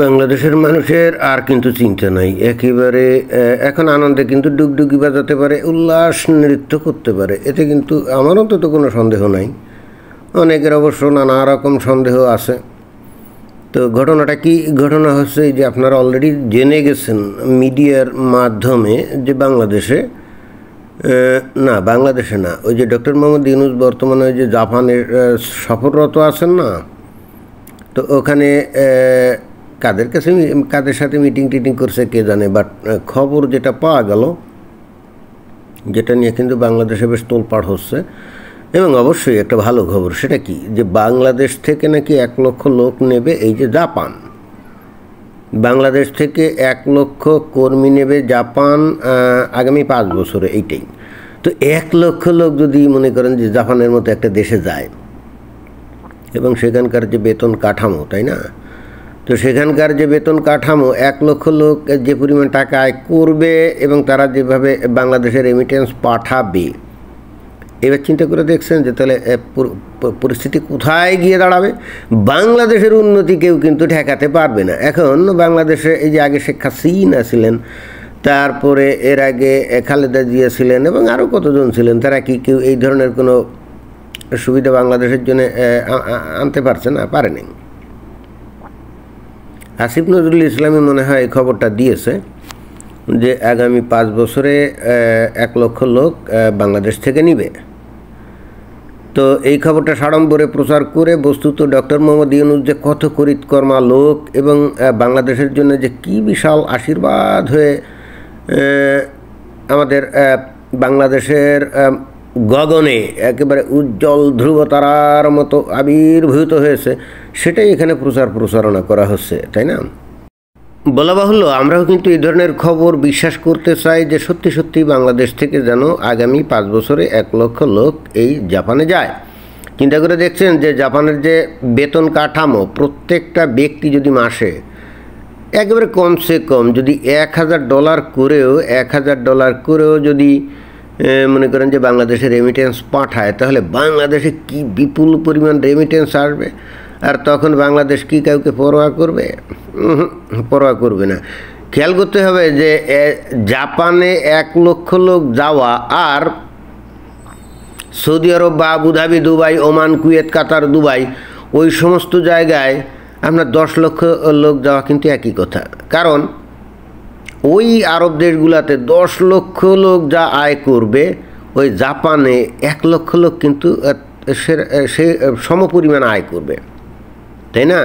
বাংলাদেশের মানুষের আর কিন্তু চিন্তা নাই একেবারে। এখন আনন্দে কিন্তু ডুগডুগি বাজাতে পারে, উল্লাস নৃত্য করতে পারে, এতে কিন্তু আমার অন্তত কোনো সন্দেহ নাই। অনেকের অবশ্য নানা রকম সন্দেহ আছে। তো ঘটনাটা কি? ঘটনা হচ্ছে যে আপনারা অলরেডি জেনে গেছেন মিডিয়ার মাধ্যমে যে বাংলাদেশে না, ওই যে ডক্টর মোহাম্মদ ইউনূস বর্তমানে ওই যে জাপানের সফররত আছেন না, তো ওখানে কাদের সাথে মিটিং টিটিং করছে কে জানে, বাট খবর যেটা পাওয়া গেল, যেটা নিয়ে কিন্তু বাংলাদেশে বেশ তোলপাড় হচ্ছে, এবং অবশ্যই একটা ভালো খবর। সেটা কি? যে বাংলাদেশ থেকে নাকি 1 লক্ষ লোক নেবে এই যে জাপান। বাংলাদেশ থেকে 1 লক্ষ কর্মী নেবে জাপান আগামী 5 বছরে, এইটাই। তো 1 লক্ষ লোক যদি মনে করেন যে জাপানের মতো একটা দেশে যায়, এবং সেখানকার যে বেতন কাঠামো, তাই না, তো সেখানকার যে বেতন কাঠামো 1 লক্ষ লোক যে পরিমাণ টাকা আয় করবে এবং তারা যেভাবে বাংলাদেশের রেমিটেন্স পাঠাবে, এবার চিন্তা করে দেখছেন যে তাহলে পরিস্থিতি কোথায় গিয়ে দাঁড়াবে। বাংলাদেশের উন্নতি কেউ কিন্তু ঠেকাতে পারবে না। এখন বাংলাদেশে এই যে আগে শেখ হাসিনা ছিলেন, তারপরে এর আগে খালেদা জিয়া ছিলেন, এবং আরও কতজন ছিলেন, তারা কি কেউ এই ধরনের কোনো সুবিধা বাংলাদেশের জন্য আনতে পারছে না? পারেনি। আসিফ নজরুল ইসলামই মনে হয় এই খবরটা দিয়েছে যে আগামী 5 বছরে 1 লক্ষ লোক বাংলাদেশ থেকে নিবে। তো এই খবরটা সাড়ম্বরে প্রচার করে বস্তুত ডক্টর মোহাম্মদ ইউনূস যে কত করিতকর্মা লোক, এবং বাংলাদেশের জন্য যে কি বিশাল আশীর্বাদ হয়ে আমাদের বাংলাদেশের গগনে একেবারে উজ্জ্বল ধ্রুবতারার মতো আবির্ভূত হয়েছে, সেটাই এখানে প্রচারণা করা হচ্ছে, তাই না? বলা বাহুল্য, আমরাও কিন্তু এই ধরনের খবর বিশ্বাস করতে চাই যে সত্যি সত্যি বাংলাদেশ থেকে যেন আগামী 5 বছরে 1 লক্ষ লোক এই জাপানে যায়। চিন্তা করে দেখছেন যে জাপানের যে বেতন কাঠামো, প্রত্যেকটা ব্যক্তি যদি মাসে একেবারে কমসে কম যদি $1,000 করেও যদি মনে করেন যে বাংলাদেশে রেমিটেন্স পাঠায়, তাহলে বাংলাদেশে কি বিপুল পরিমাণ রেমিটেন্স আসবে। আর তখন বাংলাদেশ কি কাউকে পরোয়া করবে? পরোয়া করবে না। খেয়াল করতে হবে যে জাপানে 1 লক্ষ লোক যাওয়া আর সৌদি আরব বা আবুধাবি, দুবাই, ওমান, কুয়েত, কাতার, দুবাই, ওই সমস্ত জায়গায় আপনার 10 লক্ষ লোক যাওয়া কিন্তু একই কথা। কারণ ওই আরব দেশগুলোতে 10 লক্ষ লোক যা আয় করবে, ওই জাপানে 1 লক্ষ লোক কিন্তু সে সমপরিমাণ আয় করবে, তাই না?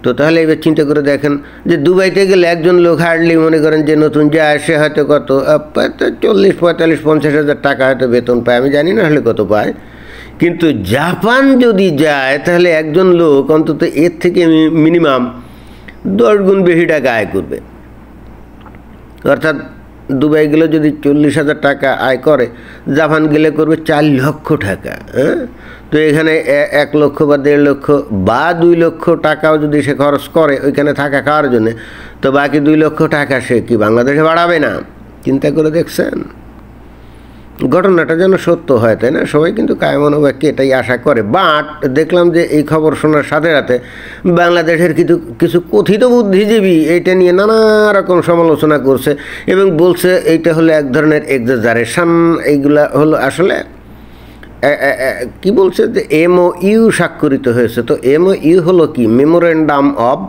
তো তাহলে এবার চিন্তা করে দেখেন যে দুবাইতে গেলে একজন লোক হার্ডলি মনে করেন যে নতুন যে আসে হয়তো কত 40, 45, 50 হাজার টাকা হয়তো বেতন পায়, আমি জানি না হলে কত পায়। কিন্তু জাপান যদি যায় তাহলে একজন লোক অন্তত এর থেকে মিনিমাম 10 গুণ বেশি টাকা আয় করবে। অর্থাৎ দুবাই গেলে যদি 40,000 টাকা আয় করে, জাপান গেলে করবে 4 লক্ষ টাকা। হ্যাঁ, তো এখানে 1 লক্ষ বা 1.5 লক্ষ বা 2 লক্ষ টাকাও যদি সে খরচ করে ওইখানে থাকা খাওয়ার জন্যে, তো বাকি 2 লক্ষ টাকা সে কি বাংলাদেশে বাড়াবে না? চিন্তা করে দেখছেন? ঘটনাটা যেন সত্য হয়, তাই না? সবাই কিন্তু কায়মনোবাক্যে এটাই আশা করে। বাট দেখলাম যে এই খবর শোনার সাথে সাথে বাংলাদেশের কিছু কথিত বুদ্ধিজীবী এইটা নিয়ে নানা রকম সমালোচনা করছে এবং বলছে এইটা হলো এক ধরনের এক্সাজারেশন। এইগুলা হলো আসলে কি বলছে যে MOU স্বাক্ষরিত হয়েছে। তো MOU হলো কি? মেমোরেন্ডাম অব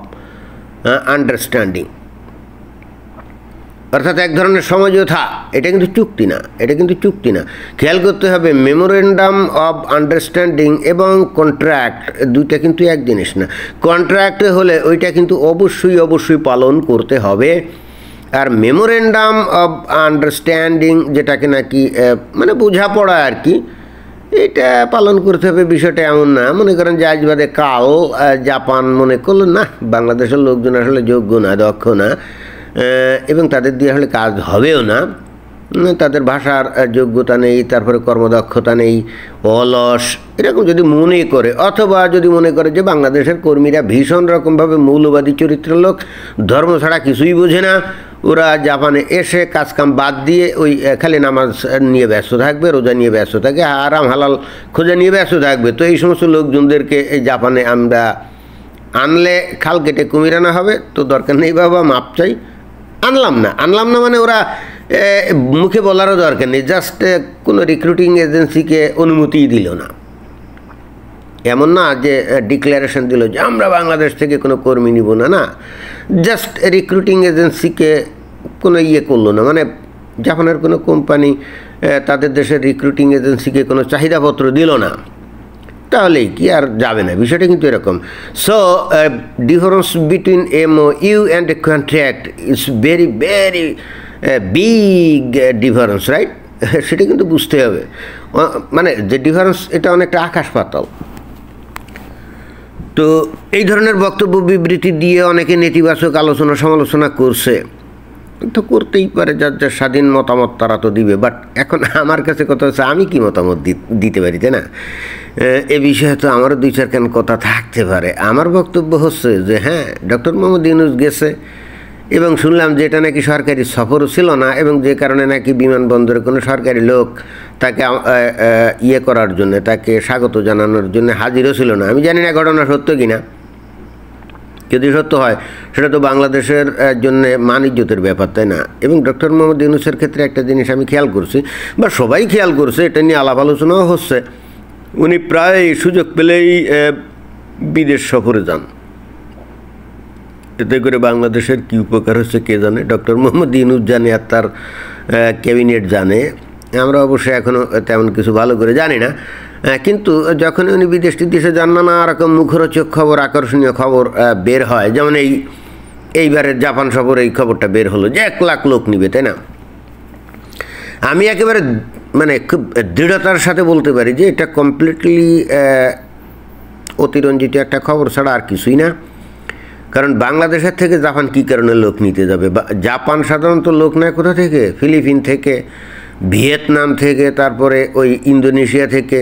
আন্ডারস্ট্যান্ডিং, অর্থাৎ এক ধরনের সমঝোতা। এটা কিন্তু চুক্তি না, খেয়াল করতে হবে। মেমোরেন্ডাম অব আন্ডারস্ট্যান্ডিং এবং কন্ট্রাক্ট দুইটা কিন্তু এক জিনিস না। কন্ট্রাক্ট হলে ওইটা কিন্তু অবশ্যই পালন করতে হবে। আর মেমোরেন্ডাম অব আন্ডারস্ট্যান্ডিং যেটাকে নাকি মানে বোঝাপড়া আর কি, এটা পালন করতে হবে। বিষয়টা এমন না মনে করেন যে আজ বাদে কাল জাপান মনে করলো না বাংলাদেশের লোকজন আসলে যোগ্য না, দক্ষ না, এবং তাদের দিয়ে আসলে কাজ হবেও না, তাদের ভাষার যোগ্যতা নেই, তারপরে কর্মদক্ষতা নেই, অলস, এরকম যদি মনে করে, অথবা যদি মনে করে যে বাংলাদেশের কর্মীরা ভীষণ রকমভাবে মৌলবাদী চরিত্রের লোক, ধর্ম ছাড়া কিছুই বোঝে না, ওরা জাপানে এসে কাজকাম বাদ দিয়ে ওই খালি নামাজ নিয়ে ব্যস্ত থাকবে, রোজা নিয়ে ব্যস্ত থাকবে, আরাম হালাল খোঁজা নিয়ে ব্যস্ত থাকবে, তো এই সমস্ত লোকজনদেরকে এই জাপানে আমরা আনলে খাল কেটে কুমির আনা হবে, তো দরকার নেই বাবা, মাপ চাই, আনলাম না মানে ওরা মুখে বলারও দরকার নেই, জাস্ট কোনো রিক্রুটিং এজেন্সিকে অনুমতিই দিল না। এমন না যে ডিক্লারেশন দিল যে আমরা বাংলাদেশ থেকে কোনো কর্মী নিব না, না, জাস্ট রিক্রুটিং এজেন্সিকে কোনো করলো না, মানে জাপানের কোনো কোম্পানি তাদের দেশের রিক্রুটিং এজেন্সিকে কোনো চাহিদাপত্র দিল না, তাহলেই কি আর যাবে না, বিষয়টা কিন্তু এরকম। So difference between MOU and a contract is very very big difference, right? সেটা কিন্তু বুঝতে হবে, মানে যে ডিফারেন্স এটা অনেকটা আকাশ পাতাল। তো এই ধরনের বক্তব্য বিবৃতি দিয়ে অনেকে নেতিবাচক আলোচনা সমালোচনা করছে, তো করতেই পারে, যার যার স্বাধীন মতামত তারা তো দিবে। বাট এখন আমার কাছে কথা হচ্ছে আমি কি মতামত দিতে পারি, তাই না? এ বিষয়ে তো আমারও 2-4 খান কথা থাকতে পারে। আমার বক্তব্য হচ্ছে যে হ্যাঁ, ডক্টর মোহাম্মদ ইউনূস গেছে এবং শুনলাম যে এটা নাকি সরকারি সফরও ছিল না, এবং যে কারণে নাকি বিমানবন্দরে কোনো সরকারি লোক তাকে করার জন্য, তাকে স্বাগত জানানোর জন্য হাজিরও ছিল না। আমি জানি না ঘটনা সত্য কি না, যদি সত্য হয় সেটা তো বাংলাদেশের জন্য মান ইজ্জতের ব্যাপার, তাই না? এবং ডক্টর মোহাম্মদ ইউনূসের ক্ষেত্রে একটা জিনিস আমি খেয়াল করছি, বা সবাই খেয়াল করছে, এটা নিয়ে আলাপ আলোচনাও হচ্ছে, উনি প্রায় সুযোগ পেলেই বিদেশ সফরে যান। এতে করে বাংলাদেশের কী উপকার হচ্ছে কে জানে, ডক্টর মোহাম্মদ ইউনূস জানে আর তার ক্যাবিনেট জানে, আমরা অবশ্যই এখনও তেমন কিছু ভালো করে জানি না। কিন্তু যখন উনি বিদেশটি দেশে যান, নানা রকম মুখরোচক খবর, আকর্ষণীয় খবর বের হয়, যেমন এইবারের জাপান সফর এই খবরটা বের হলো যে 1 লাখ লোক নিবে, তাই না? আমি একেবারে মানে খুব দৃঢ়তার সাথে বলতে পারি যে এটা কমপ্লিটলি অতিরঞ্জিত একটা খবর ছাড়া আর কিছুই না। কারণ বাংলাদেশের থেকে জাপান কী কারণে লোক নিতে যাবে? জাপান সাধারণত লোক নেয় কোথা থেকে? ফিলিপিন থেকে, ভিয়েতনাম থেকে, তারপরে ওই ইন্দোনেশিয়া থেকে,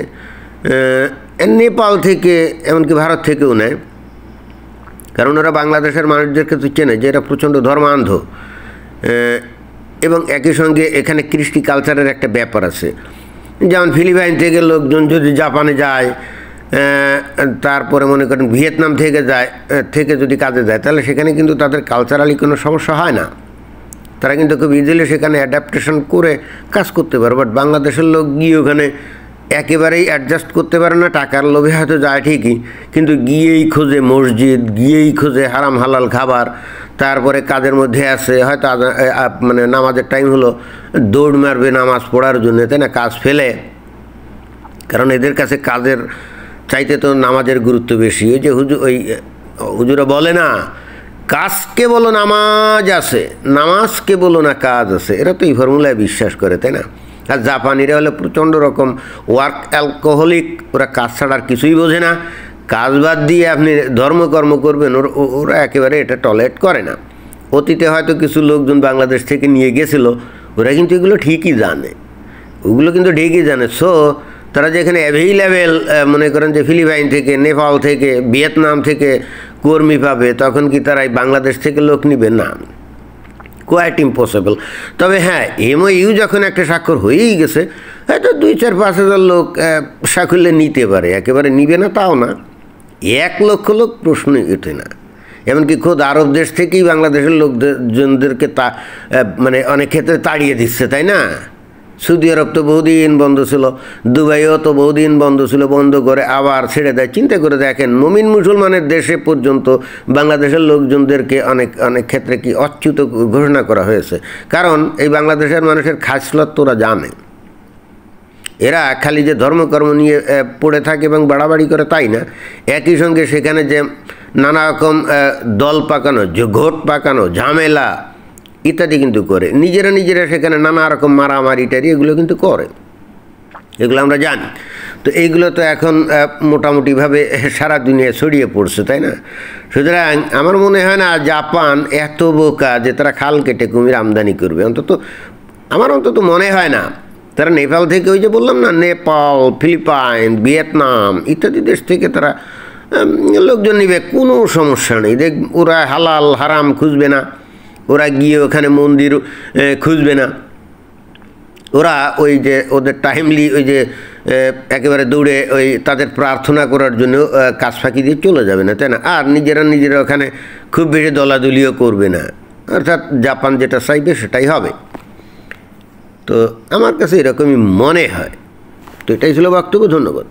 নেপাল থেকে, এমনকি ভারত থেকেও নেয়। কারণ ওরা বাংলাদেশের মানুষদেরকে তো চেনে যে এরা প্রচণ্ড ধর্মান্ধ, এবং একই সঙ্গে এখানে কৃষ্টি কালচারের একটা ব্যাপার আছে। যেমন ফিলিপাইন থেকে লোকজন যদি জাপানে যায়, তারপরে মনে করেন ভিয়েতনাম থেকে যদি কাজে যায়, তাহলে সেখানে কিন্তু তাদের কালচারালি কোনো সমস্যা হয় না, তারা কিন্তু খুব ইজিলি সেখানে অ্যাডাপ্টেশন করে কাজ করতে পারে। বাট বাংলাদেশের লোক গিয়ে ওখানে একেবারেই অ্যাডজাস্ট করতে পারে না, টাকার লোভে হয়তো যায় ঠিকই, কিন্তু গিয়েই খোঁজে মসজিদ, গিয়েই খোঁজে হারাম হালাল খাবার, তারপরে কাজের মধ্যে আছে হয়তো মানে নামাজের টাইম হলো, দৌড় মারবে নামাজ পড়ার জন্য, তাই না? কাজ ফেলে, কারণ এদের কাছে কাজের চাইতে তো নামাজের গুরুত্ব বেশি। ওই যে হুজুরা বলে না, কাজকে বলো নামাজ আছে, নামাজকে বলো না কাজ আছে, এরা তো এই ফর্মুলায় বিশ্বাস করে, তাই না? আর জাপানিরা হলে প্রচণ্ড রকম ওয়ার্ক অ্যালকোহলিক, ওরা কাজ ছাড়া আর কিছুই বোঝে না। কাজ বাদ দিয়ে আপনি ধর্মকর্ম করবেন, ওরা একেবারে এটা টলারেট করে না। অতীতে হয়তো কিছু লোকজন বাংলাদেশ থেকে নিয়ে গেছিল, ওরা কিন্তু এগুলো ঠিকই জানে, সো তারা যেখানে অ্যাভেইলেবেল মনে করেন যে ফিলিপাইন থেকে, নেপাল থেকে, ভিয়েতনাম থেকে কর্মী পাবে, তখন কি তারা বাংলাদেশ থেকে লোক নিবে? না, কোয়াইট ইম্পসিবল। তবে হ্যাঁ, MOU যখন একটা স্বাক্ষর হয়েই গেছে, হয়তো 2-4-5 হাজার লোক সাকল্যে নিতে পারে, একেবারে নিবে না তাও না, 1 লক্ষ লোক প্রশ্নই ওঠে না। এমনকি খোদ আরব দেশ থেকেই বাংলাদেশের লোকজনদেরকে মানে অনেক ক্ষেত্রে তাড়িয়ে দিচ্ছে, তাই না? সৌদি আরব তো বহুদিন বন্ধ ছিল, দুবাইও তো বহুদিন বন্ধ ছিল, বন্ধ করে আবার ছেড়ে দেয়। চিন্তা করে দেখেন, মুমিন মুসলমানের দেশে পর্যন্ত বাংলাদেশের লোকজনদেরকে অনেক ক্ষেত্রে কি অচ্যুত ঘোষণা করা হয়েছে। কারণ এই বাংলাদেশের মানুষের খাসলত তোরা জানে, এরা খালি যে ধর্মকর্ম নিয়ে পড়ে থাকে এবং বাড়াবাড়ি করে তাই না, একই সঙ্গে সেখানে যে নানা রকম দল পাকানো, ঘোট পাকানো, ঝামেলা ইত্যাদি কিন্তু করে, নিজেরা সেখানে নানা রকম মারামারি টারি এগুলো কিন্তু করে, এগুলো আমরা জানি। তো এইগুলো তো এখন মোটামুটিভাবে সারা দুনিয়ায় ছড়িয়ে পড়ছে, তাই না? সুতরাং আমার মনে হয় না জাপান এত বোকা যে তারা খাল কেটে কুমির আমদানি করবে, আমার অন্তত মনে হয় না। তারা নেপাল থেকে, ওই যে বললাম না, নেপাল, ফিলিপাইন, ভিয়েতনাম ইত্যাদি দেশ থেকে তারা লোকজন নিবে, কোনো সমস্যা নেই। ওরা হালাল হারাম খুঁজবে না, ওরা গিয়ে ওখানে মন্দির খুঁজবে না, ওরা ওই যে ওদের টাইমলি ওই যে একেবারে দৌড়ে ওই তাদের প্রার্থনা করার জন্য কাজ ফাঁকি দিয়ে চলে যাবে না, তাই না? আর নিজেরা ওখানে খুব বেশি দলাদলিও করবে না, অর্থাৎ জাপান যেটা চাইবে সেটাই হবে। তো আমার কাছে এরকমই মনে হয়। তো এটাই ছিল বক্তব্য। ধন্যবাদ।